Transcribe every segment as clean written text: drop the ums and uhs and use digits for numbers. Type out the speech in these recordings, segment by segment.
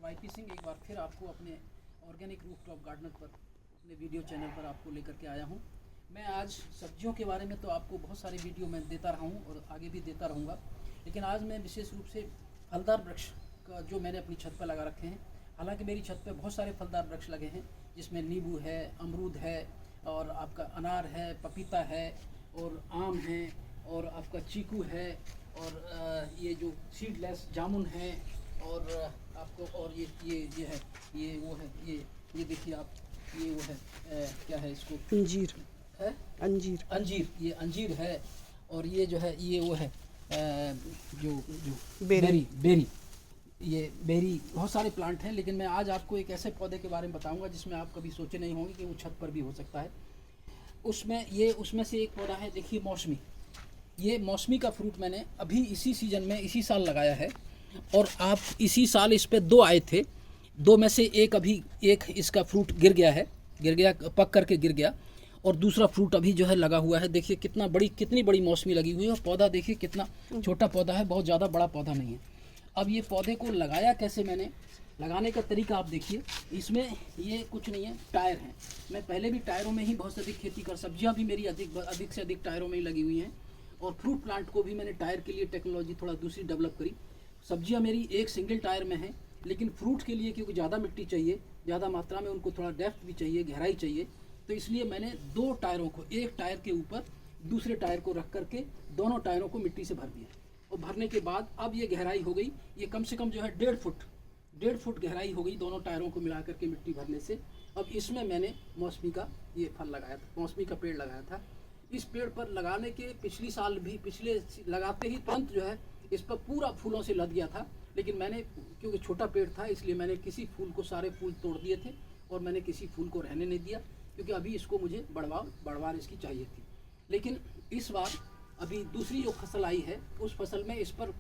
YP Singh एक बार फिर आपको अपने ऑर्गेनिक रूफटॉप गार्डनर पर अपने वीडियो चैनल पर आपको लेकर के आया हूं। मैं आज सब्जियों के बारे में तो आपको बहुत सारे वीडियो मैं देता रहा हूं और आगे भी देता रहूंगा, लेकिन आज मैं विशेष रूप से फलदार वृक्ष का जो मैंने अपनी छत पर लगा रखे हैं। हालांकि मेरी छत पर बहुत सारे फलदार वृक्ष लगे हैं, जिसमें नींबू है, अमरूद है और आपका अनार है, पपीता है और आम है और आपका चीकू है और ये जो सीडलेस जामुन है और आपको और ये है, ये वो है, ये देखिए आप, ये वो है क्या है इसको, अंजीर है, अंजीर, ये अंजीर है और ये जो है ये वो है जो बेरी, ये बेरी। बहुत सारे प्लांट हैं, लेकिन मैं आज आपको एक ऐसे पौधे के बारे में बताऊंगा जिसमें आप कभी सोचे नहीं होंगे कि वो छत पर भी हो सकता है। उसमें से एक पौधा है, देखिए मौसमी। ये मौसमी का फ्रूट मैंने अभी इसी सीजन में इसी साल लगाया है और आप इसी साल इस पे 2 आए थे। 2 में से एक इसका फ्रूट गिर गया, पक करके गिर गया और दूसरा फ्रूट अभी जो है लगा हुआ है। देखिए कितनी बड़ी मौसमी लगी हुई है और पौधा देखिए कितना छोटा पौधा है, बहुत ज़्यादा बड़ा पौधा नहीं है। अब ये पौधे को लगाया कैसे मैंने, लगाने का तरीका आप देखिए। इसमें ये कुछ नहीं है, टायर हैं। मैं पहले भी टायरों में ही बहुत अधिक खेती सब्जियां भी मेरी अधिक से अधिक टायरों में ही लगी हुई हैं और फ्रूट प्लांट को भी मैंने टायर के लिए टेक्नोलॉजी थोड़ा दूसरी डेवलप करी। सब्जियां मेरी एक सिंगल टायर में हैं, लेकिन फ्रूट के लिए क्योंकि ज़्यादा मिट्टी चाहिए, ज़्यादा मात्रा में उनको थोड़ा डेप्थ भी चाहिए, गहराई चाहिए, तो इसलिए मैंने 2 टायरों को एक टायर के ऊपर दूसरे टायर को रख करके दोनों टायरों को मिट्टी से भर दिया। और भरने के बाद अब ये गहराई हो गई, ये कम से कम जो है 1.5 फुट गहराई हो गई दोनों टायरों को मिला करके मिट्टी भरने से। अब इसमें मैंने मौसमी का ये फल लगाया था, मौसमी का पेड़ लगाया था। इस पेड़ पर लगाने के पिछले लगाते ही तुरंत जो है इस पर पूरा फूलों से लद गया था, लेकिन मैंने क्योंकि छोटा पेड़ था इसलिए मैंने किसी फूल को, सारे फूल तोड़ दिए थे और मैंने किसी फूल को रहने नहीं दिया, क्योंकि अभी इसको मुझे बढ़वार इसकी चाहिए थी। लेकिन इस बार अभी दूसरी जो फसल आई है उस फसल में इस पर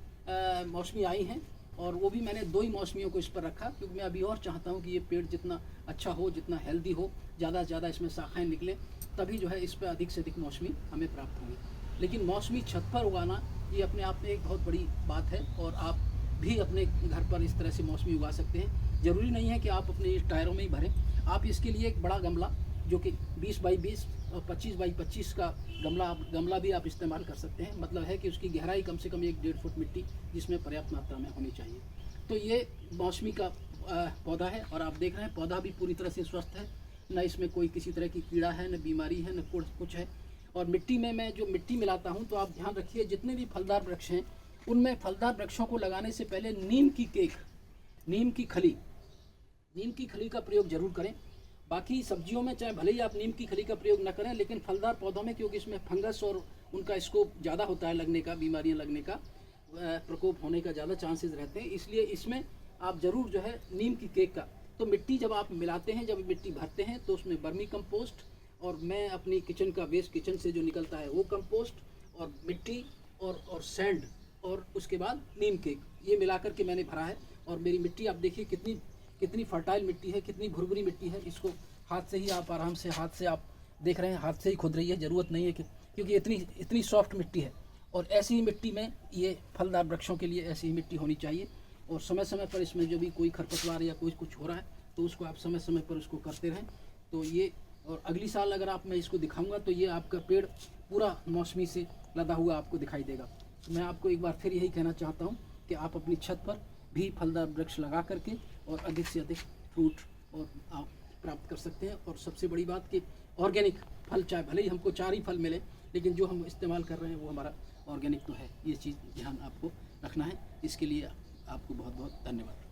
मौसमी आई हैं और वो भी मैंने 2 ही मौसमियों को इस पर रखा, क्योंकि मैं अभी और चाहता हूँ कि ये पेड़ जितना अच्छा हो, जितना हेल्दी हो, ज़्यादा से ज़्यादा इसमें शाखाएँ निकलें, तभी जो है इस पर अधिक से अधिक मौसमी हमें प्राप्त होगी। लेकिन मौसमी छत पर उगाना ये अपने आप में एक बहुत बड़ी बात है और आप भी अपने घर पर इस तरह से मौसमी उगा सकते हैं। ज़रूरी नहीं है कि आप अपने टायरों में ही भरें, आप इसके लिए एक बड़ा गमला जो कि 20 बाई 20 और 25 बाई 25 का गमला भी आप इस्तेमाल कर सकते हैं। मतलब है कि उसकी गहराई कम से कम 1-1.5 फुट मिट्टी जिसमें पर्याप्त मात्रा में होनी चाहिए। तो ये मौसमी का पौधा है और आप देख रहे हैं पौधा भी पूरी तरह से स्वस्थ है, न इसमें कोई किसी तरह की कीड़ा है, न बीमारी है, न कुछ है। और मिट्टी में मैं जो मिट्टी मिलाता हूँ, तो आप ध्यान रखिए जितने भी फलदार वृक्ष हैं उनमें फलदार वृक्षों को लगाने से पहले नीम की खली का प्रयोग जरूर करें। बाकी सब्जियों में चाहे भले ही आप नीम की खली का प्रयोग न करें, लेकिन फलदार पौधों में क्योंकि इसमें फंगस और उनका स्कोप ज़्यादा होता है लगने का, बीमारियां लगने का, प्रकोप होने का ज़्यादा चांसेस रहते हैं, इसलिए इसमें आप ज़रूर जो है नीम की केक का। तो मिट्टी जब आप मिलाते हैं, जब मिट्टी भरते हैं, तो उसमें वर्मी कंपोस्ट और मैं अपनी किचन का वेस्ट, किचन से जो निकलता है वो कंपोस्ट और मिट्टी और सैंड और उसके बाद नीम केक, ये मिला करके मैंने भरा है। और मेरी मिट्टी आप देखिए कितनी फर्टाइल मिट्टी है, कितनी भुरभुरी मिट्टी है। इसको हाथ से ही आप आराम से, हाथ से आप देख रहे हैं, हाथ से ही खुद रही है, ज़रूरत नहीं है कि, क्योंकि इतनी सॉफ्ट मिट्टी है। और ऐसी ही मिट्टी में ये फलदार वृक्षों के लिए ऐसी ही मिट्टी होनी चाहिए। और समय समय पर इसमें जो भी कोई खरपतवार या कुछ हो रहा है तो उसको आप समय समय पर उसको करते रहें। तो ये, और अगली साल अगर मैं इसको दिखाऊंगा तो ये आपका पेड़ पूरा मौसमी से लदा हुआ आपको दिखाई देगा। तो मैं आपको एक बार फिर यही कहना चाहता हूँ कि आप अपनी छत पर भी फलदार वृक्ष लगा करके और अधिक से अधिक फ्रूट और आप प्राप्त कर सकते हैं। और सबसे बड़ी बात कि ऑर्गेनिक फल, चाहे भले ही हमको 4 ही फल मिले, लेकिन जो हम इस्तेमाल कर रहे हैं वो हमारा ऑर्गेनिक तो है। ये चीज़ ध्यान आपको रखना है। इसके लिए आपको बहुत बहुत धन्यवाद।